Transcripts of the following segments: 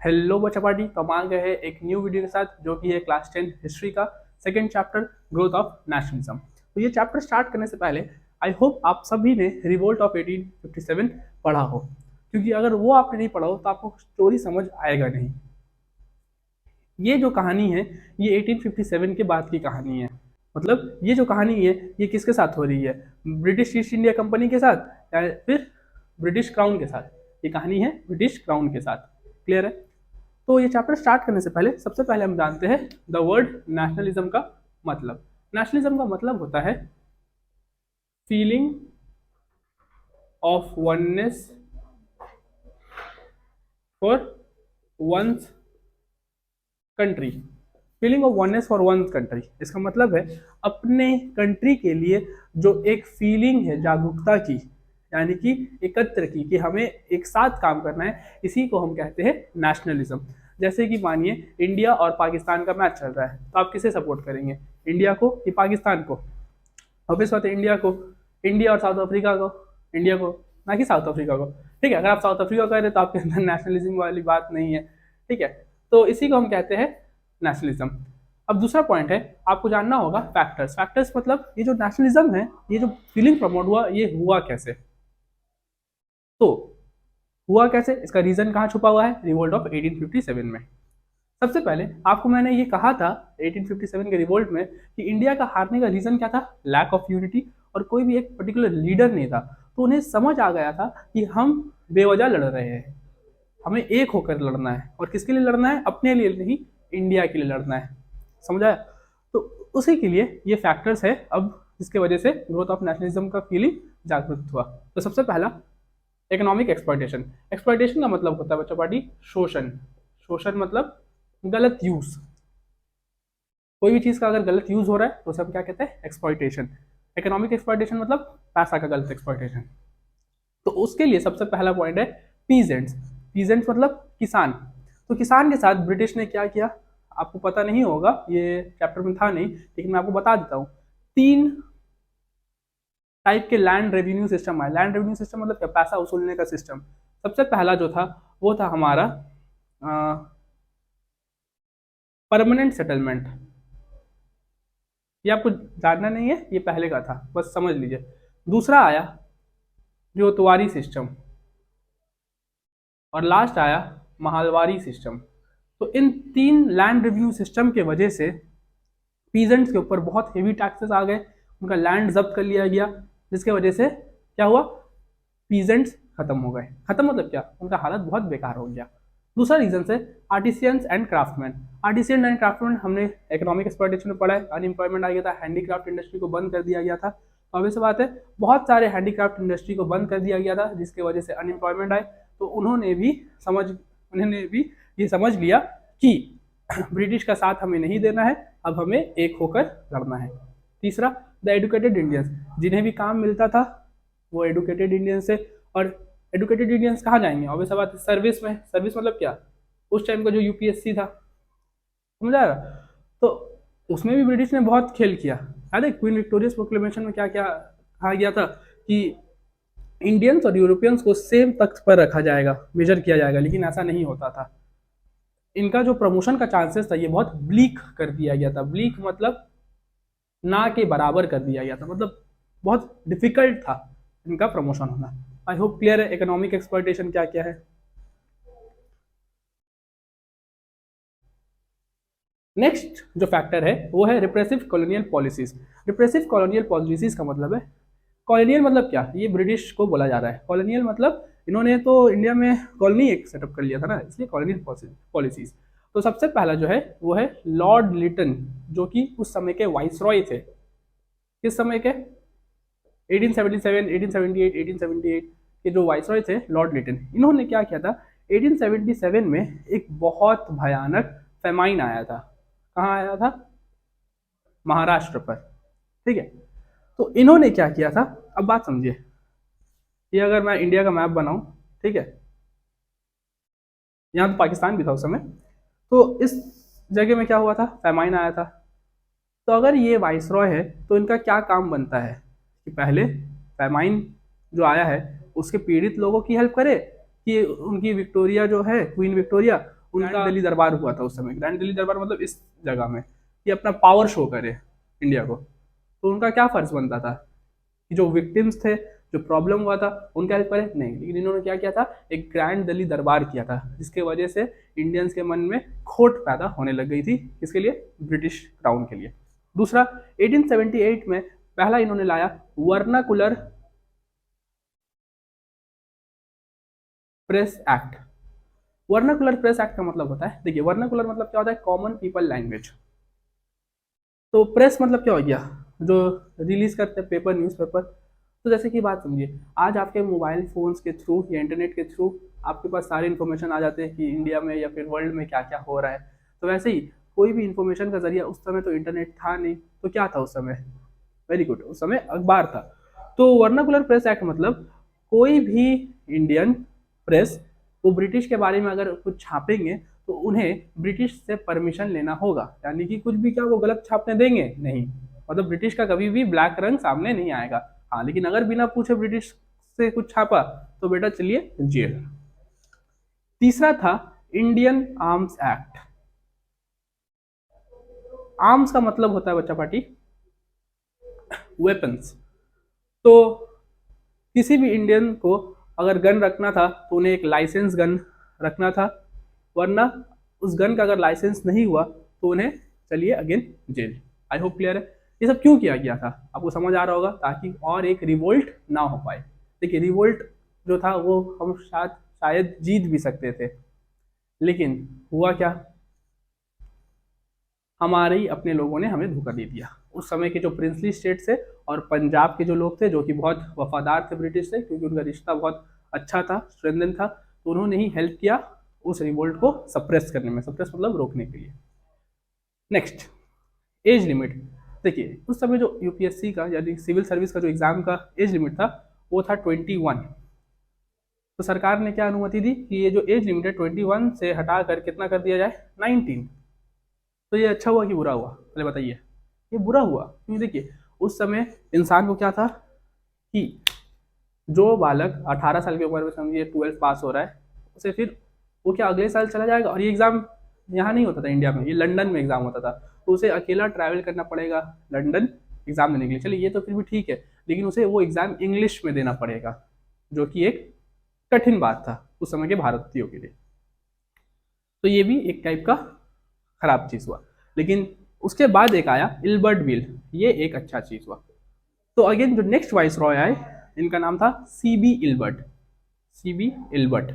Hello बच्चा party, तो हम आ गए हैं एक न्यू वीडियो के साथ जो कि है क्लास 10 हिस्ट्री का second chapter growth of nationalism. तो ये चैप्टर स्टार्ट करने से पहले आई होप आप सभी ने रिवोल्ट ऑफ 1857 पढ़ा हो, क्योंकि अगर वो आपने नहीं पढ़ा हो तो आपको स्टोरी समझ आएगा नहीं। ये जो कहानी है ये 1857 के बाद की कहानी है। मतलब ये जो कहानी है ये किसके साथ हो रही है, ब्रिटिश ईस्ट इंडिया कंपनी के साथ या फिर ब्रिटिश क्राउन के साथ। ये कहानी है ब्रिटिश क्राउन के साथ। क्लियर है? तो ये चैप्टर स्टार्ट करने से पहले सबसे पहले हम जानते हैं द वर्ड नेशनलिज्म का मतलब। नेशनलिज्म का मतलब होता है feeling of oneness for one's country. Feeling of oneness for one country, इसका मतलब है अपने कंट्री के लिए जो एक फीलिंग है जागरूकता की, यानी कि एकत्र की, कि हमें एक साथ काम करना है, इसी को हम कहते हैं नेशनलिज्म। जैसे कि मानिए इंडिया और पाकिस्तान का मैच चल रहा है, तो आप किसे सपोर्ट करेंगे, इंडिया को कि पाकिस्तान को? ऑब्वियस बात है इंडिया को। इंडिया और साउथ अफ्रीका को, इंडिया को ना कि साउथ अफ्रीका को। ठीक है, अगर आप साउथ अफ्रीका कह रहे तो आपके अंदर नेशनलिज्म वाली बात नहीं है। ठीक है, तो इसी को हम कहते हैं नेशनलिज्म। अब दूसरा पॉइंट है, आपको जानना होगा फैक्टर्स। फैक्टर्स मतलब ये जो नेशनलिज्म है, ये जो फीलिंग प्रमोट हुआ, ये हुआ कैसे? तो हुआ कैसे, इसका रीजन कहाँ छुपा हुआ है? रिवोल्ट ऑफ 1857 में। सबसे पहले आपको मैंने ये कहा था 1857 के रिवोल्ट में कि इंडिया का हारने का रीजन क्या था? लैक ऑफ यूनिटी, और कोई भी एक पर्टिकुलर लीडर नहीं था। तो उन्हें समझ आ गया था कि हम बेवजह लड़ रहे हैं, हमें एक होकर लड़ना है। और किसके लिए लड़ना है? अपने लिए नहीं, इंडिया के लिए लड़ना है। समझा? तो उसी के लिए ये फैक्टर्स है अब जिसके वजह से ग्रोथ ऑफ नेशनलिज्म का फीलिंग जागृत हुआ। तो सबसे पहला इकोनॉमिक एक्सप्लॉयटेशन। एक्सप्लॉयटेशन का मतलब होता है बच्चों पार्टी शोषण। शोषण मतलब गलत यूज। कोई भी चीज का अगर गलत यूज हो रहा है तो उसे हम क्या कहते हैं? एक्सप्लॉयटेशन। इकोनॉमिक एक्सप्लॉयटेशन मतलब पैसा का गलत एक्सप्लॉयटेशन। तो उसके लिए सबसे पहला पॉइंट है पीजेंट्स। पीजेंट्स मतलब किसान। तो किसान के साथ ब्रिटिश ने क्या किया, आपको पता नहीं होगा, ये चैप्टर में था नहीं, लेकिन मैं आपको बता देता हूँ। 3 टाइप के लैंड रेवेन्यू सिस्टम है। लैंड रेवेन्यू सिस्टम मतलब क्या? पैसा वसूलने का सिस्टम। सबसे पहला जो था वो था हमारा परमानेंट सेटलमेंट। ये आपको जानना नहीं है, ये पहले का था, बस समझ लीजिए। दूसरा आया जोतवारी सिस्टम, और लास्ट आया महालवारी सिस्टम। तो इन 3 लैंड रिव्यू सिस्टम के वजह से पीजेंट्स के ऊपर बहुत हेवी टैक्सेस आ गए, उनका लैंड जब्त कर लिया गया, जिसके वजह से क्या हुआ? पीजेंट्स खत्म हो गए। खत्म मतलब क्या? उनका हालत बहुत बेकार हो गया। दूसरा रीजन है artisans and craftsman. Artisan and craftsman हमने इकोनॉमिक एक्सप्लॉयटेशन में पढ़ा है। अनएम्प्लॉयमेंट आ गया था, हैंडीक्राफ्ट इंडस्ट्री को बंद कर दिया गया था। तो ऑब्वियस बात है बहुत सारे हैंडीक्राफ्ट इंडस्ट्री को बंद कर दिया गया था, जिसकी वजह से अनएम्प्लॉयमेंट आए। तो उन्होंने भी ये समझ लिया कि ब्रिटिश का साथ हमें नहीं देना है, अब हमें एक होकर लड़ना है। तीसरा द एडुकेटेड इंडियंस, जिन्हें भी काम मिलता था वो एडुकेटेड इंडियंस से। और एडुकेटेड इंडियंस कहाँ जाएंगे? ऑब्वियस बात है सर्विस में। सर्विस मतलब क्या? उस टाइम का जो यूपीएससी था, समझ आएगा? तो उसमें भी ब्रिटिश ने बहुत खेल किया। याद है क्वीन विक्टोरियस प्रोक्लेमेशन में क्या क्या कहा गया था कि इंडियंस और यूरोपियंस को सेम तख्त पर रखा जाएगा, मेजर किया जाएगा, लेकिन ऐसा नहीं होता था। इनका जो प्रमोशन का चांसेस था ये बहुत ब्लीक कर दिया गया था। ब्लीक मतलब ना के बराबर कर दिया गया था, मतलब बहुत डिफिकल्ट था इनका प्रमोशन होना। आई होप क्लियर है इकोनॉमिक एक्सप्लॉयटेशन क्या क्या है। नेक्स्ट जो फैक्टर है वो है repressive colonial policies. Repressive colonial policies का मतलब है, कॉलोनियल मतलब क्या? ये ब्रिटिश को बोला जा रहा है। कॉलोनियल मतलब इन्होंने तो इंडिया में कॉलोनी एक सेटअप कर लिया था ना, इसलिए कॉलोनियल पॉलिसीज। तो सबसे पहला जो है वो है लॉर्ड लिटन, जो कि उस समय के वाइसरॉय थे। किस समय के? 1877, 1878, 1878 के जो वाइसरॉय थे लॉर्ड लिटन, इन्होंने क्या किया था? 1877 में एक बहुत भयानक फेमाइन आया था। कहाँ आया था? महाराष्ट्र पर। ठीक है, तो इन्होंने क्या किया था? अब बात समझिए, ये अगर मैं इंडिया का मैप बनाऊं, ठीक है, यहाँ तो पाकिस्तान भी था उस समय, तो इस जगह में क्या हुआ था? फेमाइन आया था। तो अगर ये वाइसरॉय है तो इनका क्या काम बनता है कि पहले फेमाइन जो आया है उसके पीड़ित लोगों की हेल्प करे, कि उनकी विक्टोरिया जो है क्वीन विक्टोरिया, उनका दिल्ली दरबार हुआ था उस समय। ग्रैंड दिल्ली दरबार मतलब इस जगह में कि अपना पावर शो करे इंडिया को। तो उनका क्या फर्ज बनता था कि जो विक्टिम्स थे, जो प्रॉब्लम हुआ था, उनका हेल्प करे? नहीं, लेकिन इन्होंने क्या किया था, एक ग्रैंड दिल्ली दरबार किया था, जिसके वजह से इंडियंस के मन में खोट पैदा होने लग गई थी। किसके लिए? ब्रिटिश क्राउन के लिए। दूसरा, 1878 में पहला इन्होंने लाया vernacular press act. Vernacular press act का मतलब होता है, देखिए वर्नाकुलर मतलब क्या होता है, कॉमन पीपल लैंग्वेज। तो प्रेस मतलब क्या हो गया, जो रिलीज करते हैं पेपर, न्यूज़पेपर। तो जैसे कि बात समझिए, आज आपके मोबाइल फोन्स के थ्रू या इंटरनेट के थ्रू आपके पास सारे इन्फॉर्मेशन आ जाते हैं कि इंडिया में या फिर वर्ल्ड में क्या क्या हो रहा है। तो वैसे ही कोई भी इन्फॉर्मेशन का जरिया, उस समय तो इंटरनेट था नहीं, तो क्या था उस समय? वेरी गुड, उस समय अखबार था। तो वर्नाकुलर प्रेस एक्ट मतलब कोई भी इंडियन प्रेस वो ब्रिटिश के बारे में अगर कुछ छापेंगे तो उन्हें ब्रिटिश से परमिशन लेना होगा। यानी कि कुछ भी क्या वो गलत छापने देंगे? नहीं। मतलब ब्रिटिश का कभी भी ब्लैक रंग सामने नहीं आएगा। हाँ, लेकिन अगर बिना पूछे ब्रिटिश से कुछ छापा तो बेटा चलिए जेल। तीसरा था इंडियन आर्म्स एक्ट। आर्म्स का मतलब होता है बच्चा पार्टी वेपन्स। तो किसी भी इंडियन को अगर गन रखना था तो उन्हें एक लाइसेंस गन रखना था, वरना उस गन का अगर लाइसेंस नहीं हुआ तो उन्हें चलिए again jail. I hope clear है। ये सब क्यों किया गया था आपको समझ आ रहा होगा, ताकि और एक रिवोल्ट ना हो पाए। देखिए रिवोल्ट जो था वो हम शायद जीत भी सकते थे, लेकिन हुआ क्या, हमारे ही अपने लोगों ने हमें धोखा दे दिया। उस समय के जो प्रिंसली स्टेट थे और पंजाब के जो लोग थे, जो कि बहुत वफादार थे ब्रिटिश से, क्योंकि उनका रिश्ता बहुत अच्छा था, स्ट्रेंथन था, तो उन्होंने ही हेल्प किया उस रिवोल्ट को सप्रेस करने में। सप्रेस मतलब रोकने के लिए। Next, age limit. देखिए उस समय जो यूपीएससी का यानी सिविल सर्विस का जो एग्जाम का एज लिमिट था वो था 21। तो सरकार ने क्या अनुमति दी कि ये जो एज लिमिट है 21 से हटा कर कितना कर दिया जाए, 19। तो ये अच्छा हुआ कि बुरा हुआ? पहले बताइए। ये बुरा हुआ क्योंकि देखिए उस समय इंसान को क्या था कि जो बालक 18 साल की उम्र में समझिए 12 पास हो रहा है, उसे फिर वो क्या अगले साल चला जाएगा। और ये एग्ज़ाम यहाँ नहीं होता था इंडिया में, ये लंदन में एग्ज़ाम होता था, तो उसे अकेला ट्रैवल करना पड़ेगा लंदन एग्ज़ाम देने के लिए। चलिए ये तो फिर भी ठीक है, लेकिन उसे वो एग्ज़ाम इंग्लिश में देना पड़ेगा, जो कि एक कठिन बात था उस समय के भारतीयों के लिए। तो ये भी एक टाइप का खराब चीज़ हुआ। लेकिन उसके बाद एक आया इल्बर्ट बिल, ये एक अच्छा चीज़ हुआ। तो अगेन जो नेक्स्ट वाइस रॉय आए, इनका नाम था सीबी इल्बर्ट। सीबी इल्बर्ट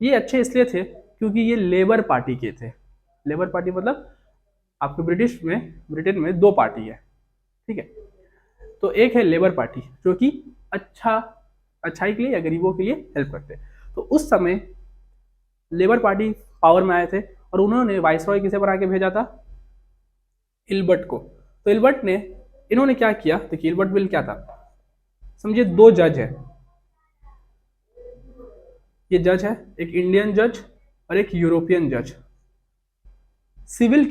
ये अच्छे इसलिए थे क्योंकि ये लेबर पार्टी के थे। लेबर पार्टी मतलब आपके ब्रिटेन में दो पार्टी है, ठीक है। तो एक है लेबर पार्टी जो कि अच्छाई के लिए या गरीबों के लिए हेल्प करते। तो उस समय लेबर पार्टी पावर में आए थे और उन्होंने वाइसरॉय किसे बना के भेजा था, इल्बर्ट को। तो इल्बर्ट ने, इन्होंने क्या किया, देखिए इल्बर्ट बिल क्या था, समझिए दो जज है, ये जज है, एक इंडियन जज और एक यूरोपियन जज। सिविल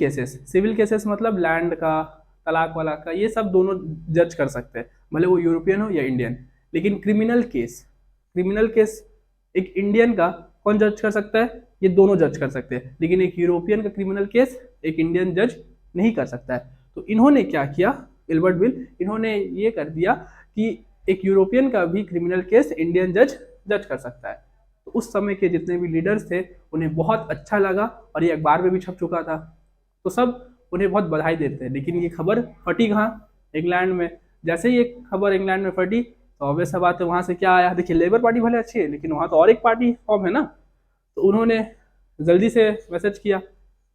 केसेस मतलब लैंड का, तलाक वाला का, ये सब दोनों जज कर सकते हैं, भले वो यूरोपियन हो या इंडियन। लेकिन क्रिमिनल केस एक इंडियन का कौन जज कर सकता है, ये दोनों जज कर सकते हैं, लेकिन एक यूरोपियन का क्रिमिनल केस एक इंडियन जज नहीं कर सकता है। तो इन्होंने क्या किया, इल्बर्ट बिल, इन्होंने ये कर दिया कि एक यूरोपियन का भी क्रिमिनल केस इंडियन जज कर सकता है। तो उस समय के जितने भी लीडर्स थे उन्हें बहुत अच्छा लगा और ये अखबार में भी छप चुका था, तो सब उन्हें बहुत बधाई देते हैं। लेकिन ये खबर फटी कहाँ, इंग्लैंड में। जैसे ही ये खबर इंग्लैंड में फटी तो ऑब्वियस सा बात है वहाँ से क्या आया, देखिए लेबर पार्टी भले अच्छी है लेकिन वहाँ तो और एक पार्टी फॉर्म है ना। तो उन्होंने जल्दी से मैसेज किया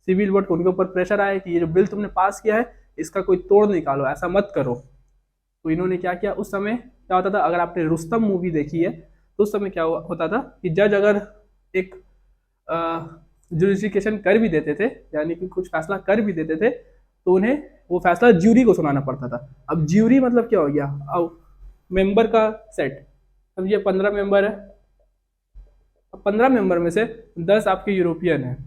सीबी इल्बर्ट को, उनके ऊपर प्रेशर आया कि ये जो बिल तुमने पास किया है इसका कोई तोड़ निकालो, ऐसा मत करो। तो इन्होंने क्या किया, उस समय क्या होता था, अगर आपने रुस्तम मूवी देखी है तो उस समय क्या होता था कि जज अगर एक जुडिफिकेशन कर भी देते थे, यानी कि कुछ फैसला कर भी देते थे, तो उन्हें वो फैसला ज्यूरी को सुनाना पड़ता था। अब ज्यूरी मतलब क्या हो गया, अब मेंबर का सेट, अब ये 15 मेंबर है, अब 15 मेंबर में से 10 आपके यूरोपियन है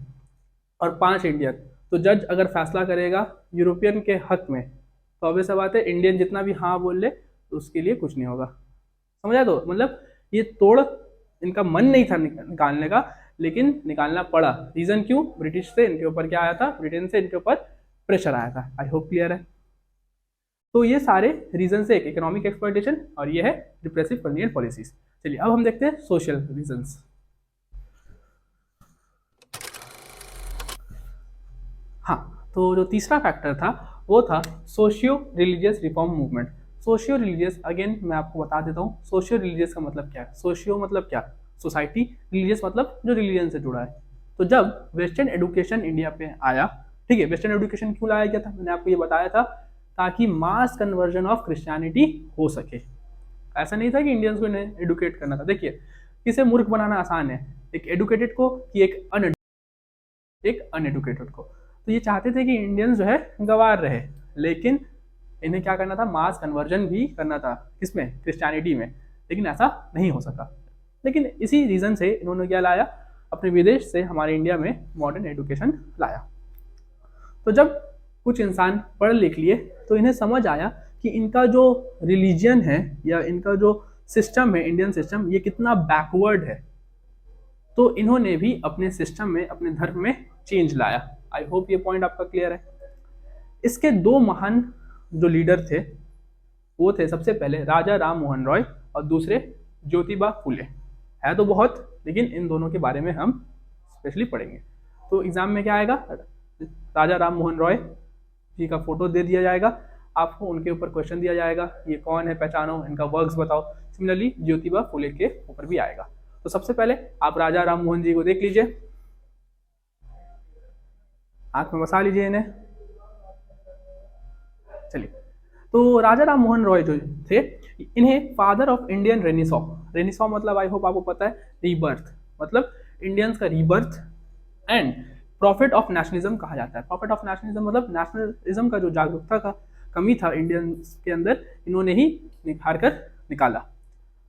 और 5 इंडियन। तो जज अगर फैसला करेगा यूरोपियन के हक में तो ऑब्वियस बात है इंडियन जितना भी हाँ बोल ले तो उसके लिए कुछ नहीं होगा। समझा? तो मतलब ये तोड़ इनका मन नहीं था निकालने का, लेकिन निकालना पड़ा। रीजन क्यों? ब्रिटिश से इनके ऊपर क्या आया था, ब्रिटेन से इनके ऊपर प्रेशर आया था। आई होप क्लियर है। तो ये सारे रीजन से, एक इकोनॉमिक एक्सप्लॉयटेशन और ये है रिप्रेसिव कॉलोनियल पॉलिसीज। चलिए अब हम देखते हैं सोशल रीजंस। हाँ, तो जो तीसरा फैक्टर था वो था socio religious reform movement. Socio religious, again मैं आपको बता देता हूँ, सोशियो रिलीजियस का मतलब क्या है। सोशियो मतलब क्या? सोसाइटी, रिलीजियस मतलब जो रिलीजन से जुड़ा है। तो जब वेस्टर्न एजुकेशन इंडिया पे आया, ठीक है, वेस्टर्न एजुकेशन क्यों लाया गया था, मैंने आपको ये बताया था, ताकि मास कन्वर्जन ऑफ क्रिश्चियनिटी हो सके। ऐसा नहीं था कि इंडियंस को इन्हें एडुकेट करना था। देखिए, किसे मूर्ख बनाना आसान है, एक एडुकेटेड को कि एक अनएडुकेटेड को। तो ये चाहते थे कि इंडियंस जो है गंवार रहे, लेकिन इन्हें क्या करना था, मास कन्वर्जन भी करना था, किसमें? क्रिश्चियनिटी में। लेकिन ऐसा नहीं हो सका। लेकिन इसी रीजन से इन्होंने क्या लाया, अपने विदेश से हमारे इंडिया में मॉडर्न एजुकेशन लाया। तो जब कुछ इंसान पढ़ लिख लिए तो इन्हें समझ आया कि इनका जो रिलीजन है या इनका जो सिस्टम है, इंडियन सिस्टम, ये कितना बैकवर्ड है। तो इन्होंने भी अपने सिस्टम में, अपने धर्म में चेंज लाया। आई होप ये पॉइंट आपका क्लियर है। इसके दो महान जो लीडर थे वो थे, सबसे पहले राजा राम मोहन रॉय और दूसरे ज्योतिबा फुले। है तो बहुत, लेकिन इन दोनों के बारे में हम स्पेशली पढ़ेंगे। तो एग्जाम में क्या आएगा, राजा राम मोहन रॉय जी का फोटो दे दिया जाएगा आपको, उनके ऊपर क्वेश्चन दिया जाएगा, ये कौन है, पहचानो, इनका वर्क्स बताओ। सिमिलरली ज्योतिबा फुले के ऊपर भी आएगा। तो सबसे पहले आप राजा राम मोहन जी को देख लीजिए, आंख में बसा लीजिए इन्हें। चलिए, तो राजा राम मोहन रॉय जो थे, इन्हें फादर ऑफ इंडियन रेनिसॉ, रेनिसॉ मतलब आई होप आपको पता है, रीबर्थ, मतलब इंडियंस का rebirth, and profit of nationalism कहा जाता है। प्रॉफिट ऑफ नेशनलिज्म मतलब नेशनलिज्म का जो जागरूकता का कमी था इंडियंस के अंदर, इन्होंने ही निखार कर निकाला।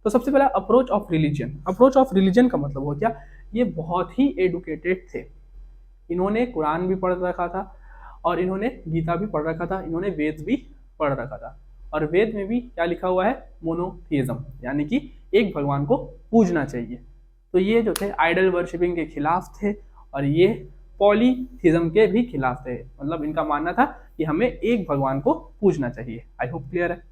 तो सबसे पहला approach of religion. Approach of religion का मतलब हो क्या, ये बहुत ही एडुकेटेड थे। इन्होंने कुरान भी पढ़ रखा था और इन्होंने गीता भी पढ़ रखा था, इन्होंने वेद भी पढ़ रखा था। और वेद में भी क्या लिखा हुआ है, मोनोथीइज्म, यानी कि एक भगवान को पूजना चाहिए। तो ये जो थे आइडल वर्शिपिंग के खिलाफ थे और ये पॉलीथीइज्म के भी खिलाफ थे। मतलब इनका मानना था कि हमें एक भगवान को पूजना चाहिए। आई होप क्लियर है।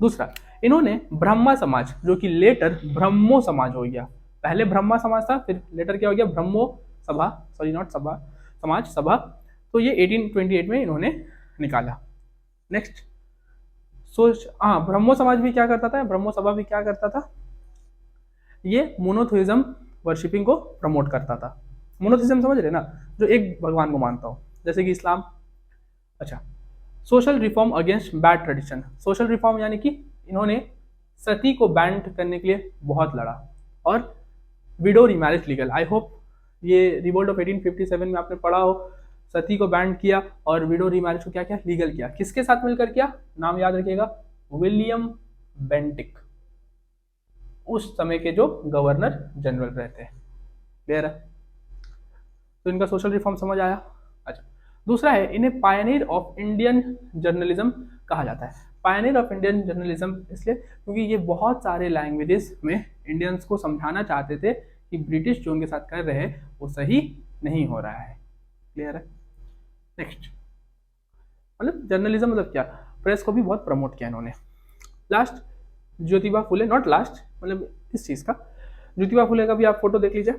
दूसरा, इन्होंने ब्रह्मा समाज, जो कि लेटर ब्रह्मो समाज हो गया, पहले ब्रह्मा समाज था, फिर लेटर क्या हो गया, ब्रह्मो सभा, सॉरी नॉट सभा, समाज, सभा। तो ये 1828 में इन्होंने निकाला। नेक्स्ट सोच, हाँ, ब्रह्मो समाज भी क्या करता था, ब्रह्मो सभा भी क्या करता था, ये मोनोथीइज्म वर्शिपिंग को प्रमोट करता था। मोनोथीइज्म समझ रहे ना, जो एक भगवान को मानता हो, जैसे कि इस्लाम। अच्छा, social reform against bad tradition. Social reform यानी कि इन्होंने सती को बैन करने के लिए बहुत लड़ा, और window remarriage legal. I hope ये रिवोल्ट ऑफ 1857 में आपने पढ़ा हो, सती को बैन किया और विडो रीमैरिज को क्या किया, लीगल किया। किसके साथ मिलकर किया, नाम याद रखिएगा, विलियम बेंटिक, उस समय के जो गवर्नर जनरल रहते हैं। क्लियर है? तो इनका सोशल रिफॉर्म समझ आया। अच्छा, दूसरा है, इन्हें पायनियर ऑफ इंडियन जर्नलिज्म कहा जाता है। पायनियर ऑफ इंडियन जर्नलिज्म इसलिए क्योंकि ये बहुत सारे लैंग्वेजेस में इंडियंस को समझाना चाहते थे कि ब्रिटिश जो उनके साथ कर रहे हैं वो सही नहीं हो रहा है। क्लियर है? नेक्स्ट, मतलब जर्नलिज्म मतलब क्या, प्रेस को भी बहुत प्रमोट किया इन्होंने। Last, Jyotiba Phule, not last, मतलब इस चीज़ का, ज्योतिबा फुले का भी आप फोटो देख लीजिए,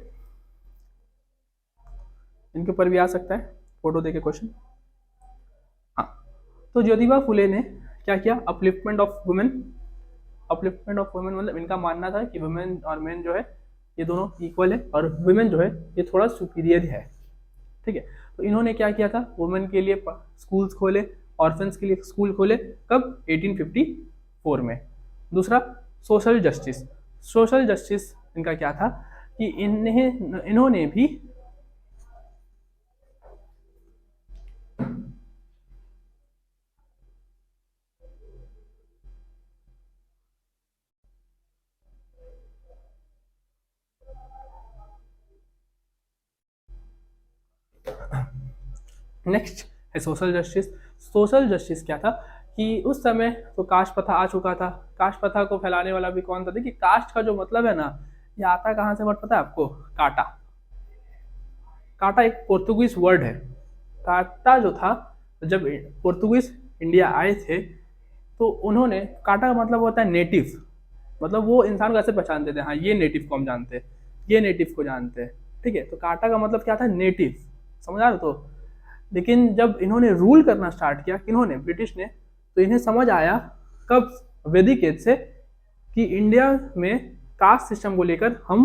इनके ऊपर भी आ सकता है फोटो देके क्वेश्चन। हाँ, तो ज्योतिबा फुले ने क्या किया, upliftment of women. Upliftment of women मतलब इनका मानना था कि वुमेन और मेन जो है ये दोनों इक्वल है, और वुमेन जो है ये थोड़ा सुपीरियर है। ठीक है, तो इन्होंने क्या किया था, वुमेन के लिए स्कूल्स खोले, ऑर्फन्स के लिए स्कूल खोले। कब? 1854 में। दूसरा, सोशल जस्टिस। सोशल जस्टिस इनका क्या था कि इन्होंने भी नेक्स्ट है सोशल जस्टिस। सोशल जस्टिस क्या था कि उस समय तो कास्ट प्रथा आ चुका था। कास्ट प्रथा को फैलाने वाला भी कौन था, देखिए कास्ट का जो मतलब है ना, ये आता कहाँ से वर्ड पता है आपको? काटा। काटा एक पोर्तुगीज वर्ड है। काटा जो था, जब पोर्तुगीज इंडिया आए थे तो उन्होंने, काटा का मतलब होता है नेटिव, मतलब वो इंसान को ऐसे पहचानते थे, हाँ ये नेटिव को हम जानते हैं, ये नेटिव को जानते हैं, ठीक है। तो काटा का मतलब क्या था? नेटिव, समझ आ रहे तो। लेकिन जब इन्होंने रूल करना स्टार्ट किया, किन्होंने, ब्रिटिश ने, तो इन्हें समझ आया कब, वैदिक एज से, कि इंडिया में कास्ट सिस्टम को लेकर हम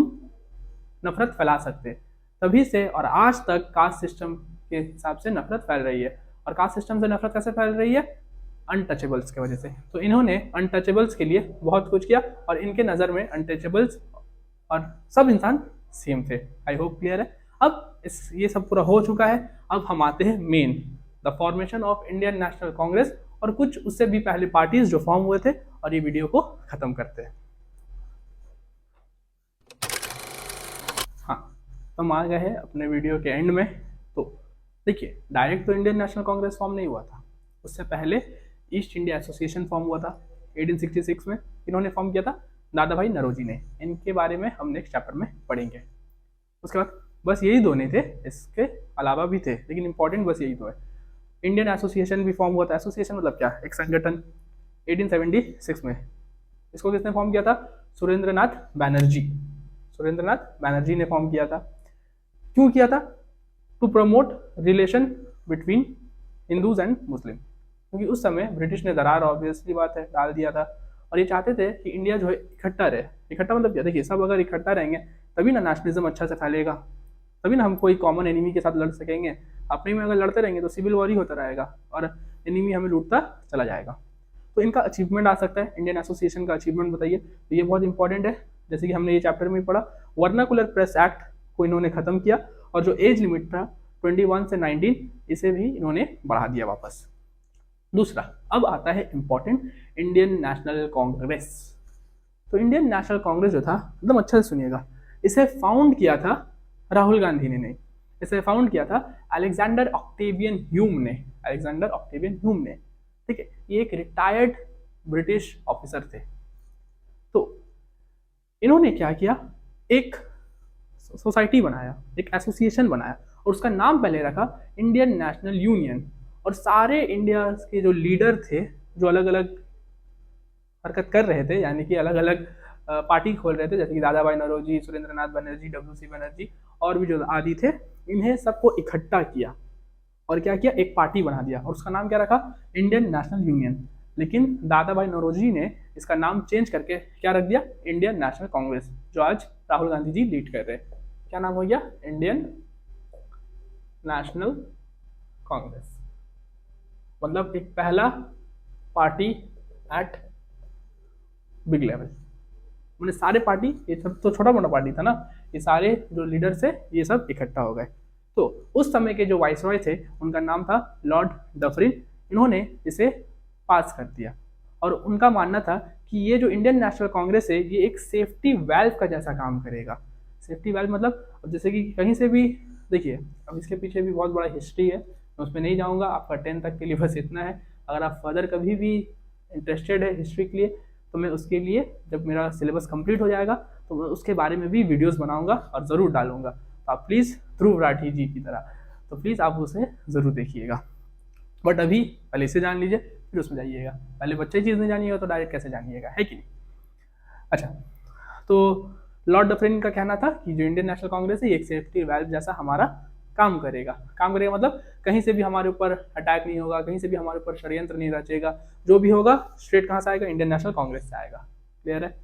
नफरत फैला सकते हैं। तभी से और आज तक कास्ट सिस्टम के हिसाब से नफरत फैल रही है। और कास्ट सिस्टम से नफरत कैसे फैल रही है? अनटचेबल्स की वजह से। तो इन्होंने अनटचेबल्स के लिए बहुत कुछ किया, और इनके नज़र में अनटचेबल्स और सब इंसान सेम थे। आई होप क्लियर है। अब ये सब पूरा हो चुका है। अब हम आते हैं main, the formation of Indian national Congress, और कुछ उससे भी पहले पार्टीज जो फॉर्म हुए थे, और ये वीडियो को खत्म करते हैं। हाँ, तो हम आ गए हैं अपने वीडियो के एंड में। तो देखिए, डायरेक्ट तो इंडियन नेशनल कांग्रेस फॉर्म नहीं हुआ था, उससे पहले ईस्ट इंडिया एसोसिएशन फॉर्म हुआ था 1866 में। इन्होंने फॉर्म किया था दादा भाई नौरोजी ने। इनके बारे में हम नेक्स्ट चैप्टर में पढ़ेंगे। उसके बाद बस यही दो नहीं थे, इसके अलावा भी थे, लेकिन इंपॉर्टेंट बस यही दो है। इंडियन एसोसिएशन भी फॉर्म हुआ था। एसोसिएशन मतलब क्या? एक संगठन, 1876 में। इसको किसने फॉर्म किया था? सुरेंद्रनाथ बैनर्जी। सुरेंद्रनाथ बैनर्जी ने फॉर्म किया था। क्यों किया था? To promote relation between Hindus and Muslim, क्योंकि उस समय ब्रिटिश ने दरार, ऑब्वियसली बात है, डाल दिया था, और ये चाहते थे कि इंडिया जो है इकट्ठा रहे। इकट्ठा मतलब क्या? देखिए, सब अगर इकट्ठा रहेंगे तभी ना नेशनलिज्म अच्छा से फैलेगा, तभी ना हम कोई कॉमन एनिमी के साथ लड़ सकेंगे। अपने में अगर लड़ते रहेंगे तो सिविल वॉर ही होता रहेगा, और एनिमी हमें लूटता चला जाएगा। तो इनका अचीवमेंट आ सकता है, इंडियन एसोसिएशन का अचीवमेंट बताइए। तो ये बहुत इंपॉर्टेंट है, जैसे कि हमने ये चैप्टर में पढ़ा। वर्नाकुलर प्रेस एक्ट को इन्होंने खत्म किया, और जो एज लिमिट था 21 से 19, इसे भी इन्होंने बढ़ा दिया वापस। दूसरा, अब आता है इंपॉर्टेंट, इंडियन नेशनल कांग्रेस। तो इंडियन नेशनल कांग्रेस जो था, एकदम अच्छे से सुनिएगा, इसे फाउंड किया था राहुल गांधी ने नहीं, इसे फाउंड किया था अलेक्जेंडर ऑक्टेवियन ह्यूम ने। अलेक्जेंडर ऑक्टेवियन ह्यूम ने, ठीक है। ये एक रिटायर्ड ब्रिटिश ऑफिसर थे। तो इन्होंने क्या किया? एक सोसाइटी बनाया, एक एसोसिएशन बनाया, और उसका नाम पहले रखा इंडियन नेशनल यूनियन। और सारे इंडिया के जो लीडर थे, जो अलग अलग हरकत कर रहे थे, यानी कि अलग अलग पार्टी खोल रहे थे, जैसे कि दादा भाई नौरोजी, सुरेंद्रनाथ बनर्जी, WC बनर्जी, और भी जो आदि थे, इन्हें सबको इकट्ठा किया और क्या किया? एक पार्टी बना दिया, और उसका नाम क्या रखा? Indian national union. लेकिन दादा भाई नौरोजी ने इसका नाम चेंज करके क्या रख दिया? इंडियन नेशनल कांग्रेस, जो आज राहुल गांधी जी लीड कर रहे हैं। क्या नाम हो गया? Indian national Congress. मतलब एक पहला पार्टी एट बिग लेवल, मैंने सारे पार्टी, ये सब तो छोटा मोटा पार्टी था ना, ये सारे जो लीडर्स थे ये सब इकट्ठा हो गए। तो उस समय के जो वाइसरॉय थे, उनका नाम था लॉर्ड डफरिन। इन्होंने इसे पास कर दिया, और उनका मानना था कि ये जो इंडियन नेशनल कांग्रेस है, ये एक सेफ्टी वैल्व का जैसा काम करेगा। सेफ्टी वैल्व मतलब, अब जैसे कि कहीं से भी, देखिए अब इसके पीछे भी बहुत बड़ा हिस्ट्री है, मैं उसमें नहीं जाऊँगा, आपका 10 तक के लिए बस इतना है। अगर आप फर्दर कभी भी इंटरेस्टेड है हिस्ट्री के लिए, तो मैं उसके लिए, जब मेरा सिलेबस कंप्लीट हो जाएगा, तो मैं उसके बारे में भी वीडियोस बनाऊंगा और ज़रूर डालूंगा। तो आप प्लीज़, ध्रुव राठी जी की तरह, तो प्लीज़ आप उसे ज़रूर देखिएगा। बट अभी पहले इसे जान लीजिए, फिर उसमें जाइएगा। पहले बच्चे चीज़ नहीं जानिएगा तो डायरेक्ट कैसे जानिएगा, है कि नहीं? अच्छा, तो लॉर्ड डफरिन का कहना था कि जो इंडियन नेशनल कांग्रेस है, ये एक सेफ्टी वैल्व जैसा हमारा काम करेगा। काम करेगा मतलब कहीं से भी हमारे ऊपर अटैक नहीं होगा, कहीं से भी हमारे ऊपर षड्यंत्र नहीं रचेगा, जो भी होगा स्ट्रेट कहाँ से आएगा? इंडियन नेशनल कांग्रेस से आएगा। क्लियर है?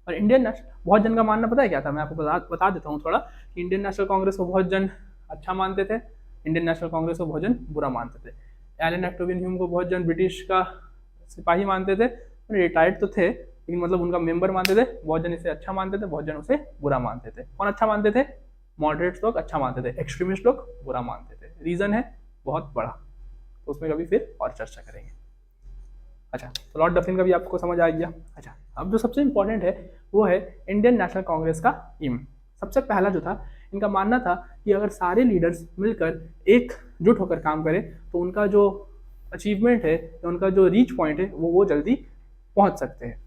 और इंडियन नेशनल, बहुत जन का मानना पता है क्या था? मैं आपको बता देता हूँ थोड़ा, कि इंडियन नेशनल कांग्रेस को बहुत जन अच्छा मानते थे, इंडियन नेशनल कांग्रेस को बहुत जन बुरा मानते थे। एलन ऑक्टेवियन ह्यूम को बहुत जन ब्रिटिश का सिपाही मानते थे, रिटायर्ड तो थे, लेकिन मतलब उनका मेंबर मानते थे। बहुत जन इसे अच्छा मानते थे, बहुत जन उसे बुरा मानते थे। कौन अच्छा मानते थे? मॉडरेट्स लोग अच्छा मानते थे, एक्सट्रीमिस्ट लोग बुरा मानते थे। रीजन है बहुत बड़ा, तो उसमें कभी फिर और चर्चा करेंगे। अच्छा, तो लॉर्ड डफरिन का भी आपको समझ आ गया। अच्छा, अब जो सबसे इंपॉर्टेंट है वो है इंडियन नेशनल कांग्रेस का एम। सबसे पहला जो था, इनका मानना था कि अगर सारे लीडर्स मिलकर एकजुट होकर काम करें तो उनका जो अचीवमेंट है, उनका जो रीच पॉइंट है, वो जल्दी पहुंच सकते हैं।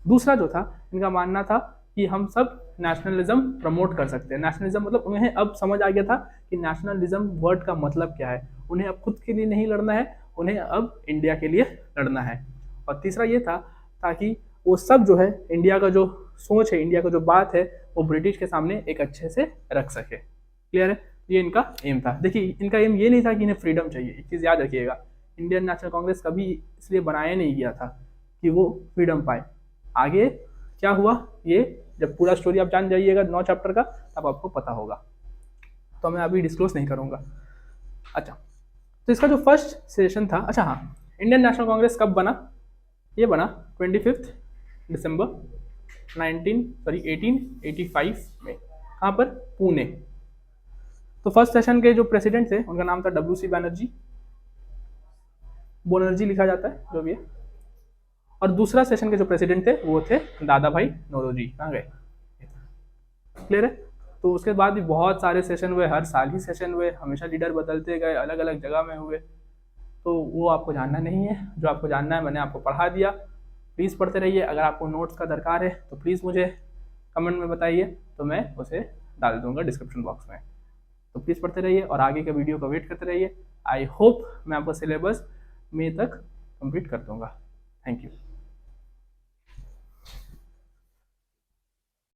दूसरा जो था, इनका मानना था कि हम सब नेशनलिज्म प्रमोट कर सकते हैं। नेशनलिज्म मतलब उन्हें अब समझ आ गया था कि नेशनलिज्म वर्ड का मतलब क्या है। उन्हें अब खुद के लिए नहीं लड़ना है, उन्हें अब इंडिया के लिए लड़ना है। और तीसरा ये था ताकि वो सब जो है इंडिया का जो सोच है, इंडिया का जो बात है, वो ब्रिटिश के सामने एक अच्छे से रख सके। क्लियर है? ये इनका एम था। देखिए इनका एम ये नहीं था कि इन्हें फ्रीडम चाहिए, एक चीज़ याद रखिएगा, इंडियन नेशनल कांग्रेस कभी इसलिए बनाया नहीं गया था कि वो फ्रीडम पाए। आगे क्या हुआ ये जब पूरा स्टोरी आप जान जाइएगा 9 चैप्टर का, तब आपको पता होगा, तो मैं अभी डिस्क्लोज नहीं करूँगा। अच्छा, तो इसका जो फर्स्ट सेशन था, अच्छा हाँ, इंडियन नेशनल कांग्रेस कब बना? ये बना 25 दिसंबर 1885 में। कहाँ पर? पुणे। तो फर्स्ट सेशन के जो प्रेसिडेंट थे उनका नाम था WC बैनर्जी, बोनर्जी लिखा जाता है जो भी है। और दूसरा सेशन के जो प्रेसिडेंट थे वो थे दादा भाई नौरोजी। कहाँ गए? क्लियर है? तो उसके बाद भी बहुत सारे सेशन हुए, हर साल ही सेशन हुए, हमेशा लीडर बदलते गए, अलग अलग जगह में हुए। तो वो आपको जानना नहीं है, जो आपको जानना है मैंने आपको पढ़ा दिया। प्लीज़ पढ़ते रहिए। अगर आपको नोट्स का दरकार है तो प्लीज़ मुझे कमेंट में बताइए, तो मैं उसे डाल दूंगा डिस्क्रिप्शन बॉक्स में। तो प्लीज़ पढ़ते रहिए और आगे के वीडियो का वेट करते रहिए। आई होप मैं आपको सिलेबस मई तक कंप्लीट कर दूंगा। Thank you.